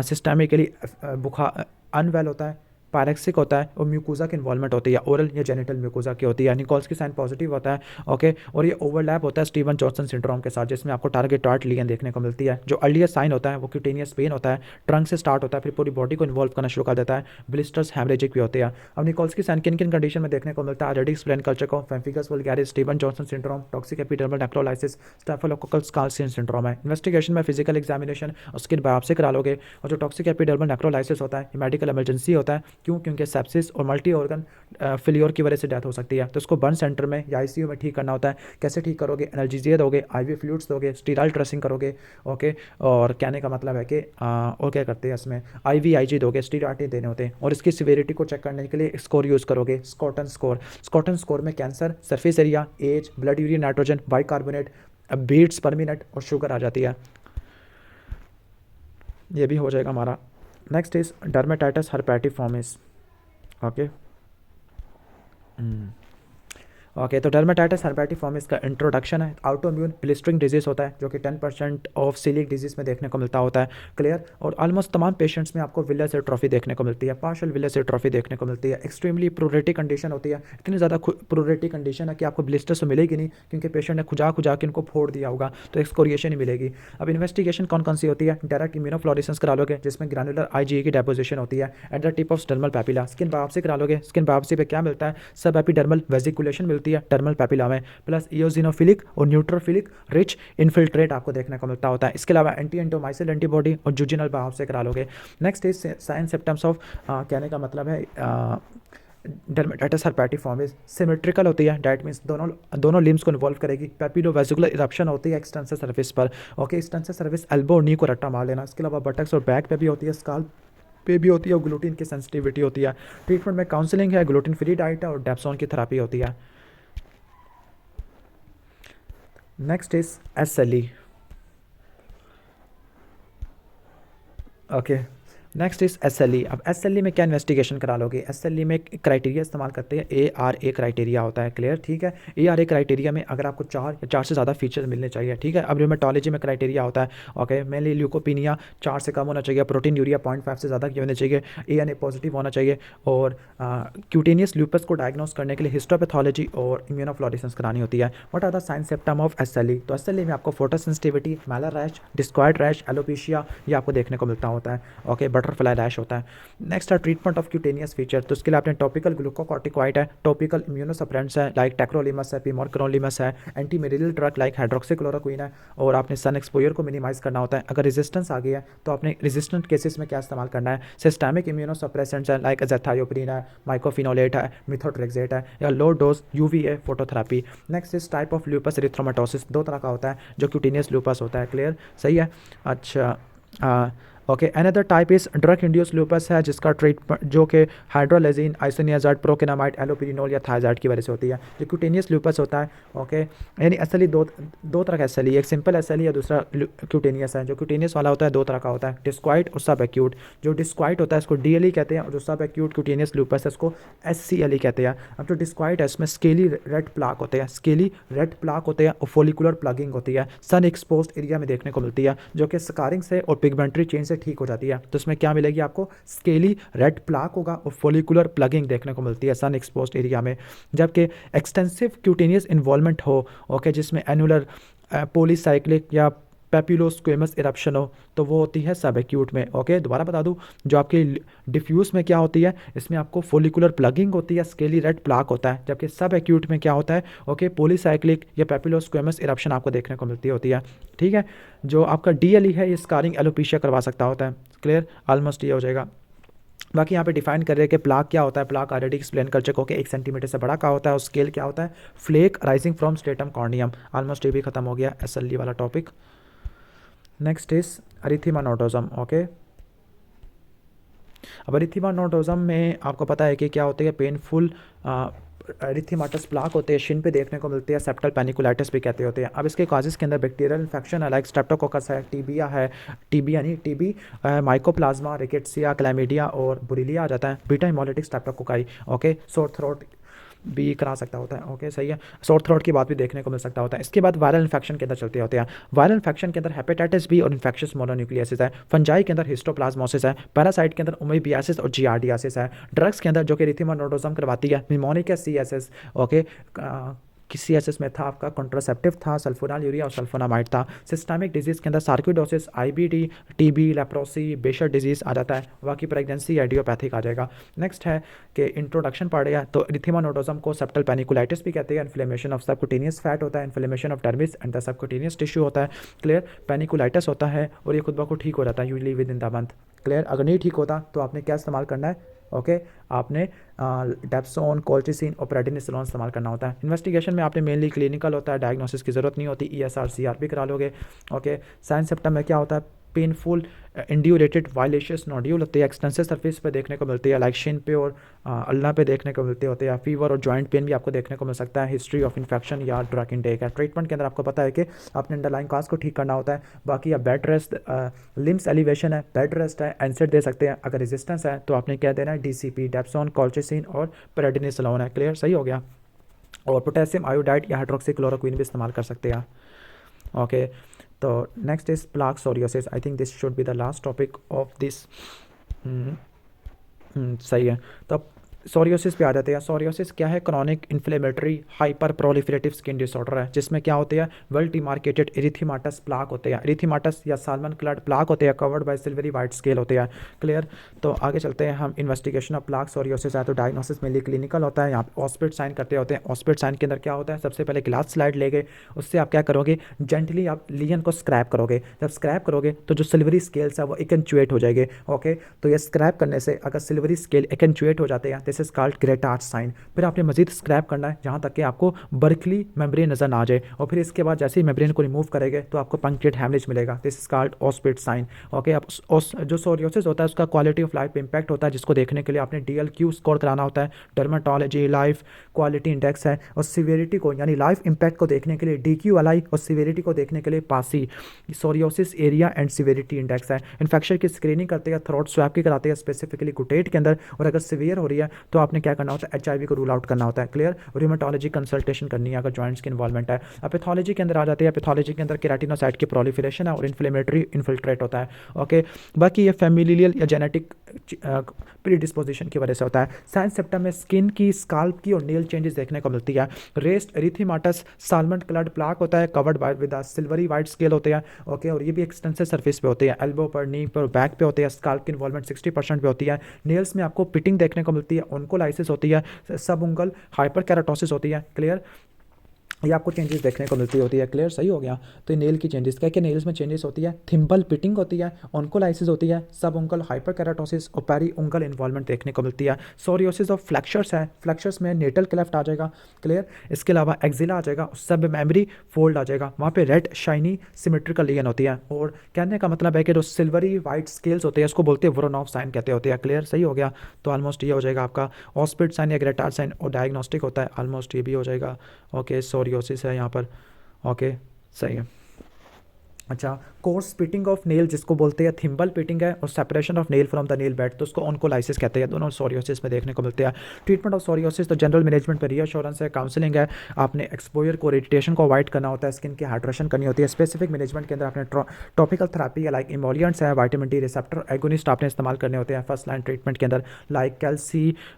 सिस्टमिकली बुखार अनवेल होता है, पायरेक्सिक होता है, और म्यूकोजा की इन्वॉल्वमेंट होती है, ओरल या जेनिटल म्यूकोजा की होती है। निकोल्स की साइन पॉजिटिव होता है, ओके। और ये ओवरलैप होता है स्टीवन जॉनसन सिंड्रोम के साथ, जिसमें आपको टारगेट टार्ट लीजन देखने को मिलती है। जो अर्लियर साइन होता है वो क्यूटेनियस पेन होता है, ट्रंक से स्टार्ट होता है, फिर पूरी बॉडी को इन्वॉल्व करना शुरू कर देता है। ब्लिस्टर्स हैमरेजिक भी होते हैं। अब निकोल्स की साइन किन किन कंडीशन में देखने को मिलता है, ऑलरेडी एक्सप्लेन कर चुका हूं। Pemphigus vulgaris, Steven Johnson syndrome, toxic epidermal necrolysis, staphylococcal scalded skin syndrome है। इन्वेस्टिगेशन में फिजिकल एग्जामिनेशन और स्किन बायोप्सी करा लोगे। और जो टॉक्सिक एपिडर्मल नेक्रोलाइसिस होता है, मेडिकल इमरजेंसी होता है। क्यों? क्योंकि सेप्सिस और मल्टी ऑर्गन फेलियर की वजह से डेथ हो सकती है, तो उसको बर्न सेंटर में या ICU में ठीक करना होता है। कैसे ठीक करोगे? एनाल्जेसिया दोगे, IV फ्लूइड्स दोगे, स्टीराइल ड्रेसिंग करोगे, ओके। और कहने का मतलब है कि और क्या करते हैं इसमें, IVIG दोगे, स्टीरॉयड देने होते हैं। और इसकी सिवियरिटी को चेक करने के लिए स्कोर यूज़ करोगे, स्कॉटन स्कोर। स्कॉटन स्कोर में cancer, surface area, age, blood urine nitrogen, bicarbonate, beats per minute और शुगर आ जाती है, ये भी हो जाएगा हमारा। Next is dermatitis herpetiformis. Okay okay तो डर्मेटाइटिस हर्पेटिफॉर्मिस का इंट्रोडक्शन है। ऑटोइम्यून ब्लिस्टरिंग डिजीज होता है जो कि 10% ऑफ सीलिक डिजीज में देखने को मिलता होता है। क्लियर। और ऑलमोस्ट तमाम पेशेंट्स में आपको विलर एट्रोफी देखने को मिलती है, पार्शियल विलर एट्रोफी देखने को मिलती है। एक्सट्रीमली प्रोरेटिक कंडीशन होती है, इतनी ज़्यादा प्रोरेटिक कंडीशन है कि आपको ब्लिस्टर्स तो मिलेगी नहीं क्योंकि पेशेंट ने खुजा खुजा के इनको फोड़ दिया होगा, तो एक्सकोरिएशन ही मिलेगी। अब इन्वेस्टिगेशन कौन कौन सी होती है? डायरेक्ट इम्यूनोफ्लोरेसेंस करा लोगे जिसमें ग्रैनुलर IgE की डेपोजिशन होती है at the tip of dermal papilla. Skin biopsy करा लोगे, स्किन बायोप्सी पे क्या मिलता है? सब एपिडर्मल वेजिकुलेशन मिलती है डर्मल पैपिला में, प्लस इयोजिनोफिलिक और न्यूट्रोफिलिक रिच इन्फिल्ट्रेट आपको देखने को मिलता होता है। इसके अलावा एंटीएंटोमाइसिल एंटीबॉडी और जुजिनल बायोप्सी करा लोगे। Next is sine symptoms of, कहने का मतलब है डर्मेटाइटिस हर्पेटिफॉर्मिस सिमेट्रिकल होती है, डैट मीन्स दोनों लिम्स को इन्वॉल्व करेगी। पैपिलोवेसिकुलर इरप्शन होती है एक्सटेंसर सर्विस पर। ओके एक्सटेंसर सर्विस एल्बो और नी को रट्टा मार लेना। इसके अलावा बटक्स और बैक पे भी होती है, स्काल्प पे भी होती है और ग्लूटीन की सेंसिटिविटी होती है। ट्रीटमेंट में काउंसलिंग है, ग्लूटीन फ्री डाइट है और डेप्सोन की थेरेपी होती है। Next is SLE। Okay next is SLE। अब SLE में क्या इन्वेस्टिगेशन करा लोगे? SLE में क्राइटेरिया इस्तेमाल करते हैं, ARA क्राइटेरिया होता है। क्लियर, ठीक है। ARA क्राइटेरिया में अगर आपको 4 से ज़्यादा फीचर्स मिलने चाहिए, ठीक है। अब र्यूमेटोलॉजी में क्राइटेरिया होता है, ओके, मेनली ल्यूकोपीनिया 4 से कम होना चाहिए, प्रोटीन यूरिया 0.5 से ज़्यादा की होनी चाहिए, ANA पॉजिटिव होना चाहिए, और क्यूटेनियस ल्यूपस को डायग्नोस करने के लिए हिस्टोपैथोलॉजी और इम्यूनोफ्लोरेसेंस करानी होती है। What are the sign symptom of SLE? तो SLE में आपको photosensitivity, malar rash, discoid rash, alopecia ये आपको देखने को मिलता होता है। ओके बटरफ्लाई रैश होता है। नेक्स्ट है ट्रीटमेंट ऑफ क्यूटेनियस फीचर। तो उसके लिए आपने टॉपिकल ग्लूकोकॉर्टिकॉइड है, टॉपिकल इम्यूनोसप्रेंट्स है लाइक टेक्रोलिमस है, पिमोरक्रोलिमस है, एंटीमेरियल ड्रग लाइक हाइड्रोक्सीक्लोरोक्विन है, और आपने सन एक्सपोजर को मिनिमाइज करना होता है। अगर रेजिस्टेंस आ गई है तो आपने रेजिस्टेंट केसेस में क्या इस्तेमाल करना है? सिस्टेमिक इम्यूनोसप्रेसेंट्स है लाइक एज़ाथायोप्रिन है, माइकोफिनोलेट है, मिथोट्रेक्सेट है, या low dose UVA phototherapy. Next इस टाइप ऑफ ल्यूपस एरिथ्रोमाटोसिस 2 तरह का होता है जो क्यूटेनियस ल्यूपस होता है। क्लियर, सही है। अच्छा okay another type is drug induce lupus है जिसका ट्रीटमेंट जो कि हाइड्रोलेजिन, आइसोनियाजाइड, प्रोकेनामाइड, एलोपिरिनोल या थायजाइड की वजह से होती है। जो क्यूटेनियस लूपस होता है, ओके, यानी SLE दो तरह का SLE, एक सिंपल SLE या दूसरा क्यूटेनियस है। जो क्यूटेनियस वाला होता है 2 तरह का होता है, डिस्क्वाइट और सब एक्यूट। जो डिस्क्वाइट होता है इसको DLE कहते हैं, और जो सब एक्यूट क्यूटेनियस लूपस है इसको SCLE कहते हैं। अब जो डिस्क्वाइट है इसमें स्केली रेड प्लाक होते हैं, स्केली रेड प्लाक होते हैं और फोलिकुलर प्लगिंग होती है, सन एक्सपोज्ड एरिया में देखने को मिलती है, जो कि स्कारिंग से और पिगमेंटरी चेंज से ठीक हो जाती है। तो इसमें क्या मिलेगी आपको? स्केली रेड प्लाक होगा और फोलिकुलर प्लगिंग देखने को मिलती है सन एक्सपोज्ड एरिया में। जबकि एक्सटेंसिव क्यूटेनियस इन्वॉल्वमेंट हो, ओके, जिसमें एनुलर पॉलीसाइक्लिक या पेपिलोस्क्वेमस इरप्शन हो, तो वो होती है सब एक्यूट में। ओके दोबारा बता दूं, जो आपकी डिफ्यूज़ में क्या होती है, इसमें आपको फोलिकुलर प्लगिंग होती है, स्केली रेड प्लाक होता है। जबकि सब एक्यूट में क्या होता है? ओके पॉलीसाइक्लिक या पेपिलोस्क्वेमस इरप्शन आपको देखने को मिलती होती है। ठीक है, जो आपका DLE है ये स्कारिंग एलोपेशिया करवा सकता होता है। क्लियर, ऑलमोस्ट ये हो जाएगा। बाकी यहाँ पे डिफाइन कर रहे हैं कि प्लाक क्या होता है। प्लाक ऑलरेडी एक्सप्लेन कर चुका कि 1 सेंटीमीटर से बड़ा का होता है, और स्केल क्या होता है? Flake rising from stratum corneum. Almost ये भी खत्म हो गया SLE वाला topic. Next is erythema nodosum. Okay, अब अरिथीमा नोडोजम में आपको पता है कि क्या होती है? पेनफुल एरिथीमाटस प्लाक होते हैं, शिन पे देखने को मिलते हैं, सेप्टल पैनिकुलाइटिस भी कहते होते हैं। अब इसके काजेस के अंदर बैक्टीरियल इन्फेक्शन है लाइक स्ट्रेप्टोकोकस है, टीबिया है, टीबिया नहीं टीबी, माइकोप्लाज्मा, रिकेट्सिया, क्लैमिडिया और बुरीलिया आ जाता है, beta haemolytic streptococci. Okay, sore throat भी करा सकता होता है। ओके सही है, सोर थ्रोट की बात भी देखने को मिल सकता होता है। इसके बाद वायरल इन्फेक्शन के अंदर चलते होते हैं। वायरल इन्फेक्शन के अंदर हेपेटाइटिस बी और इन्फेक्शियस मोनोन्यूक्लियोसिस है, फंजाई के अंदर हिस्टोप्लाज्मोसिस है, पैरासाइट के अंदर उमेबियासिस और जियार्डियासिस है, ड्रग्स के अंदर जो कि एरिथीमा नोडोजम करवाती है निमोनिक या CSS। ओके, CSS में था आपका कॉन्ट्रासेप्टिव था, सल्फोनाल यूरिया और सल्फोनामाइड था। सिस्टमिक डिजीज़ के अंदर sarcoidosis, IBD, TB, leprosy, Behcet's disease आ जाता है, बाकी प्रेगनेंसी एडियोपैथिक आ जाएगा। नेक्स्ट है कि इंट्रोडक्शन पढ़ गया तो एरिथीमा नोडोजम को सेप्टल पैनिकुलाइटिस भी कहते हैं। इन्फ्लेमेशन ऑफ सबक्यूटेनियस फैट होता है, inflammation of dermis and the subcutaneous tissue होता है। क्लियर, पैनिकुलाइटिस होता है और ये खुद ब खुद ठीक हो जाता है usually with in the month. Clear, अगर नहीं ठीक होता तो आपने क्या इस्तेमाल करना है? ओके, आपने डेप्सोन, कोल्चिसिन और प्रेडिनिसोलोन इस्तेमाल करना होता है। इन्वेस्टिगेशन में आपने मेनली क्लिनिकल होता है, डायग्नोसिस की ज़रूरत नहीं होती, ESR CRP करा लोगे। ओके, साइन सिम्टम में क्या होता है? पेनफुल इंड्यूरेटेड वायलेशियस नोड्यूल होती है, एक्सटेंसिव सरफेस पे देखने को मिलती है, लाइक शिन पे और अल्ना पे देखने को मिलते होते हैं। फीवर और जॉइंट पेन भी आपको देखने को मिल सकता है। हिस्ट्री ऑफ इन्फेक्शन या ड्रग इनटेक है। ट्रीटमेंट के अंदर आपको पता है कि आपने अंडरलाइन काज को ठीक करना होता है। बाकी आप बेड रेस्ट, लिम्स एलिवेशन है, बेड रेस्ट है, एनसेट दे सकते हैं। अगर रेजिस्टेंस है तो आपने क्या देना है, डीसीपी, डेप्सोन, कॉल्चिसिन और प्रेडिनिसोलोन है। क्लियर, सही हो गया। और पोटेशियम आयोडाइड या हाइड्रोक्सीक्लोरोक्विन भी इस्तेमाल कर सकते हैं। ओके, तो next is plaque psoriasis. I think this should be the last topic of this. सही है। तो अब सोरियोसिस पे आ जाते हैं। सोरियोसिस क्या है? Chronic inflammatory hyper proliferative skin disorder है, जिसमें क्या होते हैं, वेल डिमार्केटेड इरिथीमाटस प्लाक होते हैं। इरिथीमाटस या साल्मन क्लड प्लाक होते हैं, covered by silvery white scale होते हैं। क्लियर। तो आगे चलते हैं हम। इन्वेस्टिगेशन ऑफ प्लाक सोरियोसिस है तो डायग्नोसिस में क्लिनिकल होता है। यहाँ पे ऑस्पिट साइन करते होते हैं। ऑस्पिट साइन के अंदर क्या होता है, सबसे पहले ग्लास स्लाइड लेंगे, उससे आप क्या करोगे, जेंटली आप लियन को स्क्रैप करोगे। जब स्क्रैप करोगे तो जो सिल्वरी स्केल्स है वो एक्सेंचुएट हो जाएंगे। ओके, तो ये स्क्रैप करने से अगर सिल्वरी स्केल एक्सेंचुएट हो जाते हैं, दिस इज कॉल्ड ग्रेटार्च साइन। फिर आपने मजीद स्क्रैप करना है जहाँ तक कि आपको बर्कली मेम्ब्रेन नजर ना आ जाए, और फिर इसके बाद जैसे ही मेम्ब्रेन को रिमूव करेंगे तो आपको पंक्चुएट हैमरेज मिलेगा। This is called Auspitz sign. Okay, अब जो सोरियोसिस होता है उसका क्वालिटी ऑफ लाइफ पे इंपैक्ट होता है, जिसको देखने के लिए आपने DLQ स्कोर कराना होता है। डर्माटोलॉजी लाइफ क्वालिटी इंडेक्स है, और सिवियरिटी को यानी लाइफ इंपैक्ट को देखने के लिए DQLI, और सिवियरिटी को देखने के लिए Pasi. Psoriasis area and severity index है। इन्फेक्शन की स्क्रीनिंग करते हैं, थ्रोट स्वैप की कराते हैं स्पेसिफिकली गुटेट के अंदर, और अगर सीवियर हो रही है तो आपने क्या करना होता है, HIV को रूल आउट करना होता है। क्लियर। रूमेटोलॉजी कंसल्टेशन करनी है अगर जॉइंट्स की इन्वॉल्वमेंट है। अब पैथोलॉजी के अंदर आ जाते हैं। पैथोलॉजी के अंदर केराटिनोसाइट की प्रोलिफरेशन है और इन्फ्लेमेटरी इन्फिल्ट्रेट होता है। ओके, बाकी ये फैमिलियल या जेनेटिक प्रीडिस्पोजिशन की वजह से होता है। साइन सिम्टम में स्किन की, स्काल्प की और नेल चेंजेस देखने को मिलती है। रेस्ट एरिथीमाटस साल्मन क्लड प्लाक होता है, covered by with silvery white scale होते हैं। ओके, और ये भी एक्सटेंसिव सरफेस पे होते हैं, एल्बो पर, नी पर, बैक पे होते हैं। स्काल्प की इन्वॉल्वमेंट 60% पे होती है। नेल्स में आपको पिटिंग देखने को मिलती है, ऑन्कोलाइसिस होती है, सब उंगल हाइपर कैराटोसिस होती है। क्लियर, ये आपको चेंजेस देखने को मिलती होती है। क्लियर, सही हो गया। तो नेल की चेंजेस क्या क्या, नेल्स में चेंजेस होती है, थिम्बल पिटिंग होती है, ऑन्कोलाइसिस होती है, सब उंगल हाइपर कैराटोसिस और पेरी उंगल इन्वॉल्वमेंट देखने को मिलती है। सोरियोसिस ऑफ फ्लैक्चर्स है, फ्लैक्चर्स में नेटल क्लेफ्ट आ जाएगा। क्लियर, इसके अलावा एक्जिला आ जाएगा, सब मेमोरी फोल्ड आ जाएगा, वहाँ पे रेड शाइनी सिमेट्रिकल लीजन होती है। और कहने का मतलब है कि जो सिल्वरी वाइट स्केल्स होते हैं उसको बोलते हैं वोरोनॉफ साइन कहते होते हैं। क्लियर, सही हो गया। तो ऑलमोस्ट ये हो जाएगा आपका ऑस्पिट साइन या ग्रेटार साइन, और डायग्नोस्टिक होता है, ऑलमोस्ट ये भी हो जाएगा। ओके, सोरियोसिस है यहाँ पर। ओके, सही है। अच्छा, कोर्स पिटिंग ऑफ नेल जिसको बोलते हैं थिम्बल पिटिंग है, और separation of nail from the nail bed तो उसको ऑन्कोलाइसिस कहते हैं। दोनों सोरियोसिस में देखने को मिलते हैं। ट्रीटमेंट ऑफ सोरियोसिस तो जनरल मैनेजमेंट पे रीअश्योरेंस है, काउंसलिंग है, आपने एक्सपोजर को, इरिटेशन को अवॉइड करना होता है, स्किन की हाइड्रेशन करनी होती है। स्पेसिफिक मैनेजमेंट के अंदर आपने टॉपिकल थेरेपी या लाइक इमोलियंट्स है, विटामिन डी रिसेप्टर एगोनिस्ट आपने इस्तेमाल करने होते हैं। फर्स्ट लाइन ट्रीटमेंट के अंदर लाइक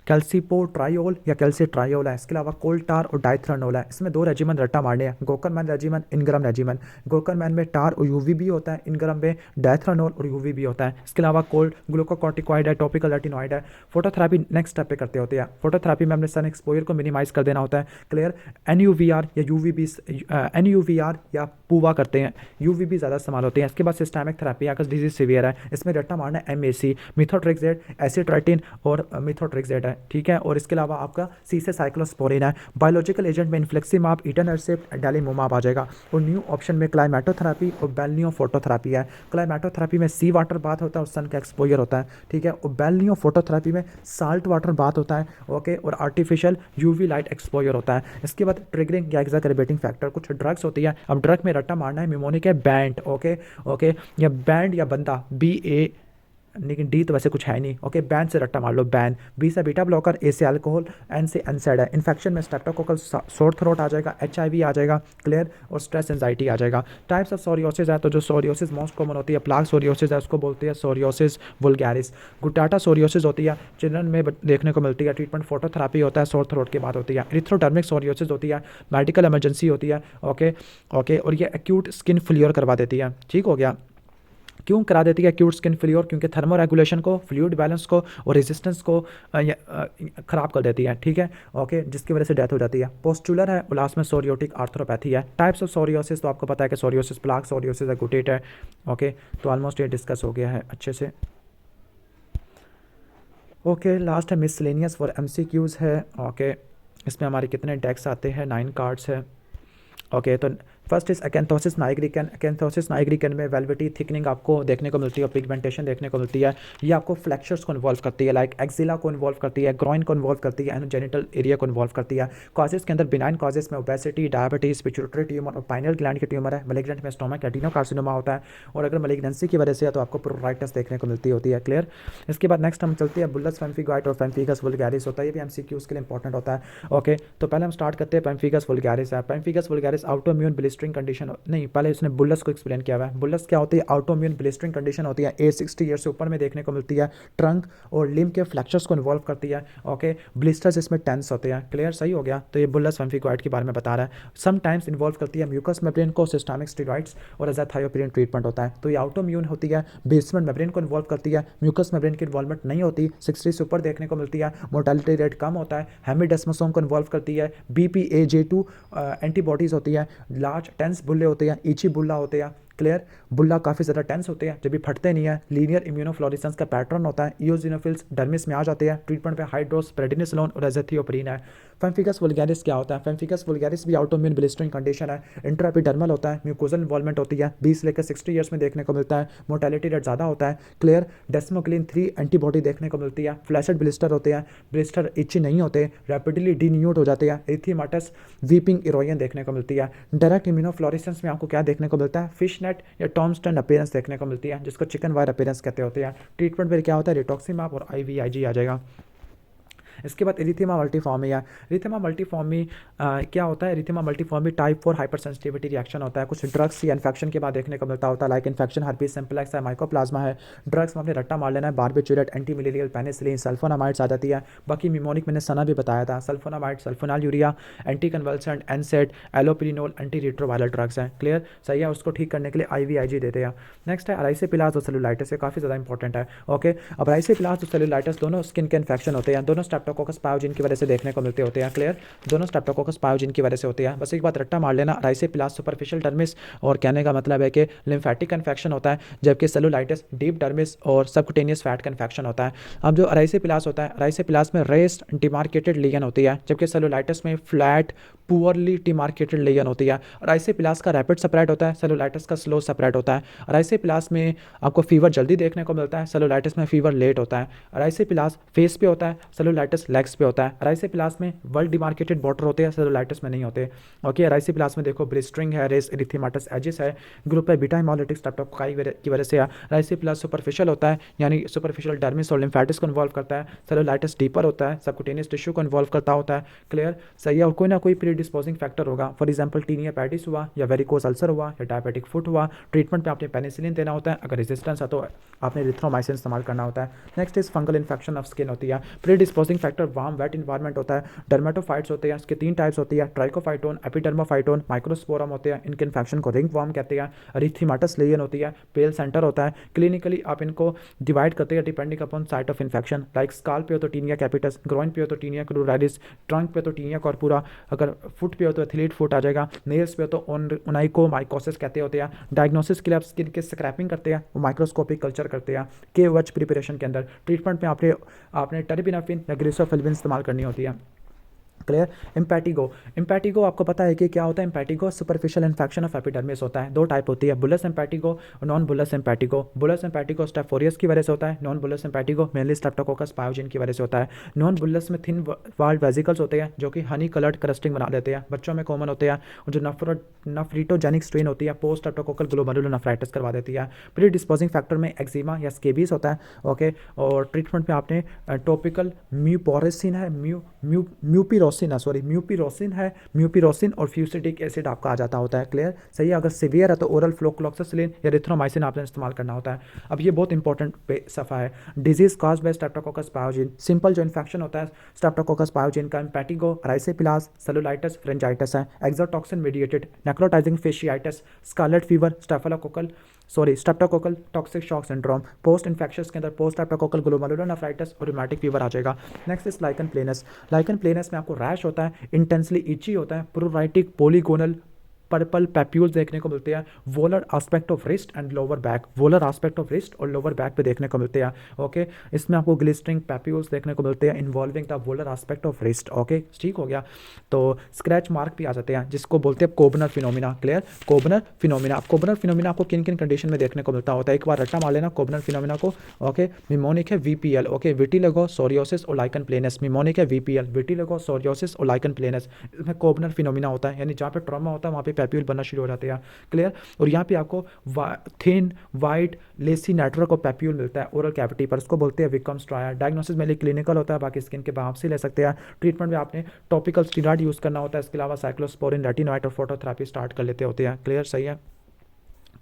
कैल्सीपोट्रायोल या कैल्सीट्रायोल है। इसके अलावा कोल्टार और डाइथ्रानोल है। इसमें 2 रेजिमेंट रट्टा मारने हैं, गोकरमैन रेजिमेंट, इनग्राम रेजिमेंट। गोकरमैन में टार और यूवी भी होता है, इनग्राम में डायथ्रानोल और यूवी भी होता है। इसके अलावा कोल्ड ग्लूकोकॉर्टिकॉइड है, टॉपिकल रेटिनॉइड है। फोटोथेरेपी नेक्स्ट स्टेप पे करते होते हैं। फोटोथेरेपी में हमने सन एक्सपोजर को मिनिमाइज कर देना होता है। क्लियर, NUVR या UVB, NUVR या पूवा करते हैं, UVB ज़्यादा इस्तेमाल होते हैं। इसके बाद सिस्टेमिक थेरेपी अगर डिजीज सीवियर है, इसमें रट्टा मारना है MAC, मिथोट्रेक्सेट, एसिट्राइटिन और मिथोट्रेक्सेट है। ठीक है, और इसके अलावा आपका सीसे साइक्लोस्पोरिन है। बायोलॉजिकल एजेंट में इन्फ्लेक्सीमाब, इटनरसेप्ट, डेलिमोमाब आ जाएगा। और न्यू ऑप्शन में क्लाइमेटोथेरेपी और बेलनियो फोटोथेरेपी है। क्लाइमेटोथेरेपी में सी वाटर बाथ होता है और सन का एक्सपोजर होता है। ठीक है, और बेलनियो फोटोथेरेपी में साल्ट वाटर बाथ होता है। ओके, और आर्टिफिशियल UV लाइट एक्सपोजर होता है। इसके बाद ट्रिगरिंग या एक्सारबेटिंग फैक्टर, कुछ ड्रग्स होती है। अब ड्रग में रट्टा मारना है, निमोनिक है, बैंड। ओके ओके, या बैंड या बंदा, BA, लेकिन D तो वैसे कुछ है नहीं। ओके, बैन से रट्टा मार लो, बैन। B से बीटा ब्लॉकर, A से अल्कोहल, N से NSAID है। इन्फेक्शन में स्ट्रेप्टोकोकल सोर थ्रोट आ जाएगा, HIV आ जाएगा। क्लियर, और स्ट्रेस एंजाइटी आ जाएगा। टाइप्स ऑफ सोरियोसिस है तो जो सोरियोसिस मोस्ट कॉमन होती है प्लाक सोरियोसिस है, उसको बोलते हैं सोरियोसिस वुल्गैरिस। गुटाटा सोरियोसिस होती है, चिल्ड्रन में देखने को मिलती है। ट्रीटमेंट फोटोथेरेपी होता है, सोर थ्रोट के बाद होती है। इरिथ्रोडर्मिक सोरियोसिस होती है, मेडिकल इमरजेंसी होती है। ओके ओके, और ये एक्यूट स्किन फ्लियर करवा देती है। ठीक हो गया। क्यों करा देती है एक्यूट स्किन फ्लियर? क्योंकि थर्मो रेगुलेशन को, फ्लूइड बैलेंस को और रेजिस्टेंस को ख़राब कर देती है। ठीक है, ओके, जिसकी वजह से डेथ हो जाती है। पोस्टुलर है और लास्ट में सोरियोटिक आर्थ्रोपैथी है। टाइप्स ऑफ सोरियोसिस तो आपको पता है कि सोरियोसिस प्लाक सोरियोसिस है, गुटेट है। ओके, तो ऑलमोस्ट ये डिस्कस हो गया है अच्छे से। ओके, लास्ट है मिसलेनियस फॉर MCQs है। ओके, इसमें हमारे कितने डेक्स आते हैं? 9 कार्ड्स है। ओके, तो फर्स्ट इज अकेंथोसिस नाइग्रिकन। अकेंथोसिस नाइग्रिकन में वेलवेटी थिकनिंग आपको देखने को मिलती है और पिगमेंटेशन देखने को मिलती है। ये आपको फ्लेक्चर्स को इन्वॉल्व करती है, लाइक एक्जिला को इन्वॉल्व करती है, ग्रॉइन को इन्वॉल्व करती है, एंड जेनिटल एरिया को इन्वॉल्व करती है। कॉजेज के अंदर बिनाइन कॉजेज में ओबेसिटी, डायबिटीज, पिट्यूटरी ट्यूमर और पाइनियल ग्लैंड की ट्यूमर है। मैलिग्नेंट में स्टोमक एडिनोकार्सिनोमा होता है, और अगर मैलिग्नेंसी की वजह से है तो आपको प्रोराइटिस देखने को मिलती होती है। क्लियर। इसके बाद नेक्स्ट हम चलते हैं बुल्लस पेम्फिगॉइड और पेम्फिगस वुल्गारिस होता है, ये भी एमसीक्यूज के लिए इंपॉर्टेंट होता है। ओके, तो पहले हम स्टार्ट करते हैं पेम्फिगस वुल्गारिस है। Pemphigus vulgaris autoimmune blistering condition नहीं, पहले उसने बुल्लस को एक्सप्लेन किया हुआ है। बुल्लस क्या होती है? ऑटोइम्यून ब्लिस्टरिंग कंडीशन होती है, एज 60 ईयर से ऊपर में देखने को मिलती है। ट्रंक और लिम्ब के फ्लैक्चर्स को इन्वॉल्व करती है। ओके, ब्लिस्टर्स इसमें टेंस होते हैं। क्लियर, सही हो गया। तो ये बुल्लस पेम्फिगॉइड के बारे में बता रहा है। समटाइम्स इन्वॉल्व करती है म्यूकस मेम्ब्रेन को, सिस्टमिक स्टेरॉइड्स और एजाथायोपिरिन ट्रीटमेंट होता है। तो ये ऑटोइम्यून होती है, बेसमेंट मेम्ब्रेन को इन्वॉल्व करती है, म्यूकस मेम्ब्रेन की इन्वॉल्वमेंट नहीं होती, 60 से ऊपर देखने को मिलती है, मोर्टेलिटी रेट कम होता है, हेमिडेस्मोसोम को इन्वॉल्व करती है, BPAJ2 एंटीबॉडीज होती है, लार्ज टेंस बुल्ले होते हैं, ईची बुल्ला होते हैं। क्लियर, बुल्ला काफ़ी ज़्यादा टेंस होते हैं, जब भी फटते नहीं है। लीनियर इम्यूनोफ्लोरेसेंस का पैटर्न होता है, इओसिनोफिल्स डर्मिस में आ जाते हैं। ट्रीटमेंट पे हाइड्रोस प्रेडिनिसोलोन और एज़ेथियोप्रीन है। पेम्फिगस वुल्गारिस क्या होता है? पेम्फिगस वुल्गारिस भी ऑटोइम्यून ब्लिस्टरिंग कंडीशन है, इंट्राएपिडर्मल होता है, म्यूकोजल इन्वॉल्वमेंट होती है, 20 लेकर 60 ईयर्स में देखने को मिलता है, मोर्टेलिटी रेट ज़्यादा होता है। क्लियर, डेस्मोक्लिन 3 एंटीबॉडी देखने को मिलती है, फ्लैशेड ब्लिस्टर होते हैं, ब्लिस्टर इची नहीं होते, रैपिडली डीन्यूट हो जाते हैं, एथीमाटस वीपिंग इरोयन देखने को मिलती है। डायरेक्ट इम्यूनोफ्लोरेसेंस में आपको क्या देखने को मिलता है? फिश नेट या टॉम्स्टन अपीयरेंस देखने को मिलती है, जिसको चिकन वायर अपीयरेंस कहते होते हैं। ट्रीटमेंट में क्या होता है? रिटॉक्सिमाब और IVIG आ जाएगा। इसके बाद इरिथेमा मल्टीफॉर्मी है। इरिथेमा मल्टीफॉर्मी क्या होता है? Erythema multiforme type 4 hypersensitivity reaction होता है, कुछ ड्रग्स या इन्फेक्शन के बाद देखने को मिलता होता है, लाइक इन्फेक्शन, हर्पीस सिम्प्लेक्स है, माइकोप्लाज्मा है। ड्रग्स में अपने रट्टा मार लेना है, बारबिचुरेट, एंटीमिलेरियल, पेनिसिलिन, सल्फोनामाइड्स आ जाती है। बाकी मिमोनिक मैंने सना भी बताया था, sulphonamide, sulphonylurea, anticonvulsant, NSAID, allopurinol, antiretroviral drugs हैं। क्लियर, सही है। उसको ठीक करने के लिए IVIG देते हैं। नेक्स्ट है अराइसेपिलास और सेलुलाइटिस, ये काफ़ी ज़्यादा इंपॉर्टेंट है। ओके, अब अराइसेपिलास और सेलुलाइटिस दोनों स्किन के इन्फेक्शन होते हैं, दोनों स्ट्रेप्टोकोकस पायोजिन की वजह से देखने को मिलते होते हैं। क्लियर, दोनों स्ट्रेप्टोकोकस पायोजिन की वजह से होती है। बस एक बात रट्टा मार लेना, अराइसेपिलास सुपरफिशियल डर्मिस, और कहने का मतलब है कि लिम्फेटिक इन्फेक्शन होता है, जबकि सेलुलाइटिस डीप डर्मिस और सबक्यूटेनियस फैट का इन्फेक्शन होता है। अब जो अराइसेपिलास होता है, अराइसेपिलास में रेस्ट डिमार्केटेड लेजन होती है, जबकि सेलुलाइटिस में फ्लैट पुअरली डिमार्केटेड लेजन होती है। अराइसेपिलास का रैपिड स्प्रेड होता है, सेलुलाइटिस का स्लो स्प्रेड होता है। अराइसेपिलास में आपको फीवर जल्दी देखने को मिलता है, सेलुलाइटिस में फीवर लेट होता है। अराइसेपिलास फेस पे होता है, सेलुलाइटिस लेग्स पे होता है। अराइसेपिलास में वर्ल्ड डिमार्केटेड बॉर्डर होते हैं, सेलुलाइटिस में नहीं होते। ओके, अराइसेपिलास में देखो ब्लिस्टरिंग है, रेस इरिथेमाटस एजिस है, ग्रुप है बीटा हेमोलिटिक स्ट्रेप्टोकोकाई की वजह से है। अराइसेपिलास सुपरफिशियल होता है, यानी सुपरफिशियल डर्मिस और लिम्फेटिस को इन्वॉल्व करता है। सेलुलाइटिस डीपर होता है, सबक्यूटेनियस टिश्यू को इन्वॉल्व करता होता है। क्लियर, सही है। और कोई ना कोई प्रीडिस्पोजिंग फैक्टर होगा, फॉर एग्जांपल टीनिया पैडिस हुआ, या वेरिकोस अल्सर हुआ, या डायबिटिक फुट हुआ। ट्रीटमेंट पे आपने पेनिसिलिन देना होता है, अगर रेजिस्टेंस है तो आपने एरिथ्रोमाइसिन इस्तेमाल करना होता है। Next is fungal infection of skin होती है। प्रीडिस्पोजिंग फैक्टर वार्म वेट इन्वायरमेंट होता है। डर्मेटोफाइट्स होते हैं, इसके 3 टाइप्स होती है, ट्राइकोफाइटोन, एपिडर्मोफाइटोन, माइक्रोस्पोरम होते हैं, इनके इन्फेक्शन को रिंग वर्म कहते हैं। अरिथेमाटस लेजन होती है, पेल सेंटर होता है। क्लिनिकली आप इनको डिवाइड करते हैं depending upon site of infection, like scale पे हो तो टीनिया कैपिटस, ग्रोइन पे हो तो टीनिया क्रूराइडिस, ट्रंक पे तो टीनिया कॉर्पुरा, अगर फुट पे हो तो एथलीट फुट आ जाएगा, नेल्स पे हो तो ओनाइकोमाइकोसिस कहते होते हैं। डायग्नोसिस के लिए आप स्किन के स्क्रैपिंग करते हैं, माइक्रोस्कोपिक कल्चर करते हैं, KOH प्रिपरेशन के अंदर। ट्रीटमेंट में आपने टेरिबिनाफिन या ग्लिसोफिल्बिन इस्तेमाल करनी होती है। क्लियर, इम्पैटिगो। इम्पैटिगो आपको पता है कि क्या होता है? इम्पैटिगो सुपरफिशियल इन्फेक्शन ऑफ एपिडर्मिस होता है। 2 टाइप होती है, बुलस इम्पैटिगो और नॉन बुलस इम्पैटिगो। बुलस इम्पैटिगो स्टेफोरियस की वजह से होता है, नॉन बुलस इम्पैटिगो मेनली स्ट्रेप्टोकोकस पायोजिन की वजह से होता है। नॉन बुलस में थिन वाल्ड वेजिकल्स होते हैं, जो कि हनी कलर्ड क्रस्टिंग बना देते हैं, बच्चों में कॉमन होते हैं। और जो नफ्रीटोजेनिक स्ट्रेन होती है, पोस्ट स्ट्रेप्टोकोकल ग्लोमेरुलर नेफ्राइटिस करवा देती है। प्री डिस्पोजिंग फैक्टर में एक्जिमा या स्केबीज होता है। ओके, और ट्रीटमेंट में आपने टॉपिकल म्यूपोरेसिन है, म्यूपिरोसिन है, म्यूपिरोसिन और फ्यूसिडिक एसिड आपका आ जाता होता है। क्लियर, सही है। अगर सीवियर है तो ओरल फ्लोक्लोक्सासिलिन या एरिथ्रोमाइसिन आपने इस्तेमाल करना होता है। अब ये बहुत इंपॉर्टेंट सफ़ा है। Disease cause by streptococcus pyogenes, simple जो इन्फेक्शन होता है स्ट्रेप्टोकोकस पायोजिन का, इम्पैटिगो, अराइसेपिलास, सेलुलाइटिस, फ्रेंजाइटिस है। Exotoxin mediated necrotising fasciitis, scarlet fever, streptococcal toxic shock syndrome. Post infections के अंदर पोस्ट स्ट्रेप्टोकोकल ग्लोमेरुलर नेफ्राइटिस और रूमेटिक फीवर आ जाएगा। Next is lichen planus. Lichen planus में आपको रैश होता है, इंटेंसली इची होता है, प्रोराइटिक पॉलीगोनल पर्पल पैप्यूल्स देखने को मिलते हैं, volar aspect of wrist and lower back, volar aspect of wrist और लोअर बैक पे देखने को मिलते हैं। ओके, इसमें आपको ग्लिस्टरिंग पैप्यूल्स देखने को मिलते हैं involving the volar aspect of wrist. Okay, ठीक हो गया। तो स्क्रैच मार्क भी आ जाते हैं जिसको बोलते हैं Koebner phenomena. Clear, Koebner phenomena. अब कोबनर फिनोमिना आपको किन किन कंडीशन में देखने को मिलता होता है, एक बार रट्टा मार लेना कोबनर फिनोमिना को। ओके, निमोनिक है वीपीएल, ओके, विटिलिगो सोरियोसिस और लाइकन प्लेनस, निमोनिक है वीपीएल, विटिलिगो सोरियोसिस और लाइकन प्लेनस, इसमें कोबनर फिनोमिना होता है, यानी जहाँ पे ट्रॉमा होता है वहाँ पे पैप्यूल बनना शुरू हो जाते हैं। क्लियर, और यहाँ पे आपको thin white lacy network of papule मिलता है ओरल कैविटी पर, उसको बोलते हैं विकम स्ट्राया। डायग्नोसिस में क्लिनिकल होता है, बाकी स्किन के बाहर से ले सकते हैं। ट्रीटमेंट में आपने टॉपिकल स्टीरॉइड यूज़ करना होता है, इसके अलावा साइक्लोस्पोरिन, रेटिनोइड और फोटोथेरेपी स्टार्ट कर लेते होते हैं। क्लियर, सही है।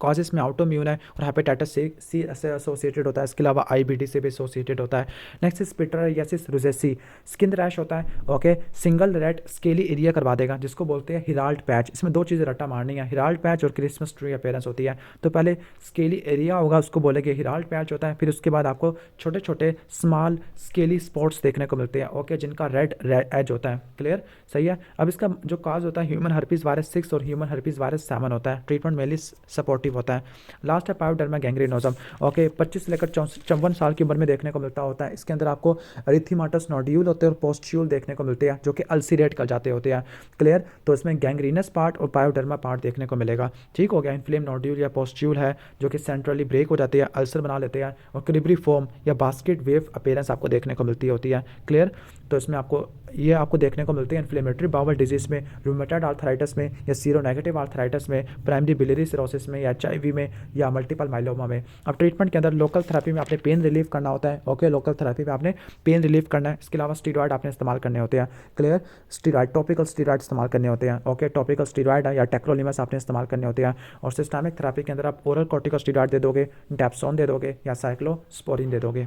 कॉजेस में ऑटोम्यून है और हेपेटाइटिस सी से एसोसिएटेड होता है, इसके अलावा आईबीडी से भी एसोसिएटेड होता है। Next is pityriasis rosea, skin rash होता है। Okay, single red scaly area करवा देगा जिसको बोलते हैं हिराल्ड पैच। इसमें दो चीज़ें रट्टा मारनी है, हिराल्ड पैच और क्रिसमस ट्री अपीयरेंस होती है। तो पहले स्केली एरिया होगा, उसको बोलेंगे हिराल्ड पैच होता है, फिर उसके बाद आपको छोटे छोटे स्मॉल स्केली स्पॉट्स देखने को मिलते हैं, ओके, जिनका रेड एज होता है। क्लियर, सही है। अब इसका जो काज होता है ह्यूमन हर्पीज वायरस 6 और ह्यूमन हर्पीज वायरस 7 होता है। ट्रीटमेंट मेनली सपोर्टिव होता है। लास्ट है पायोडर्मा गैंग्रीनोसम। ओके, 25 से लेकर 54 साल की उम्र में देखने को मिलता होता है। इसके अंदर आपको एरिथेमाटस नोड्यूल होते हैं और पोस्ट्यूल देखने को मिलते हैं जो कि अल्सीरेट कर जाते होते हैं। क्लियर, तो इसमें गैंग्रीनस पार्ट और पायोडर्मा पार्ट देखने को मिलेगा। ठीक हो गया। इन्फ्लेम नोड्यूल या पोस्ट्यूल है जो कि सेंट्रली ब्रेक हो जाते हैं, अल्सर बना लेते हैं, और क्रिबरी फॉर्म या बास्केट वेव अपीयरेंस आपको देखने को मिलती होती है। क्लियर, तो इसमें आपको देखने को मिलते हैं इन्फ्लेमेटरी बाउल डिजीज में, रूमेटॉइड आर्थराइटिस में, या सीरो नेगेटिव आर्थराइटिस में, प्राइमरी बिलियरी सिरोसिस में, या एचआईवी में, या मल्टीपल माइलोमा में। अब ट्रीटमेंट के अंदर लोकल थेरेपी में आपने पेन रिलीफ करना होता है। ओके, लोकल थेरेपी में आपने पेन रिलीफ करना है। इसके अलावा स्टीरॉयड आपने इस्तेमाल करने होते हैं। क्लियर, स्टीरॉयड टॉपिकल स्टीरॉयड इस्तेमाल करने होते हैं। ओके, टॉपिकल स्टीरॉयड या टेक्रोलिमस आपने इस्तेमाल करने होते हैं। और सिस्टमिक थेरेपी के अंदर आप ओरल कॉर्टिकल स्टीरॉयड दे दोगे, डेप्सोन दे दोगे, या साइक्लोस्पोरिन दे दोगे।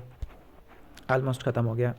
ऑलमोस्ट खत्म हो गया।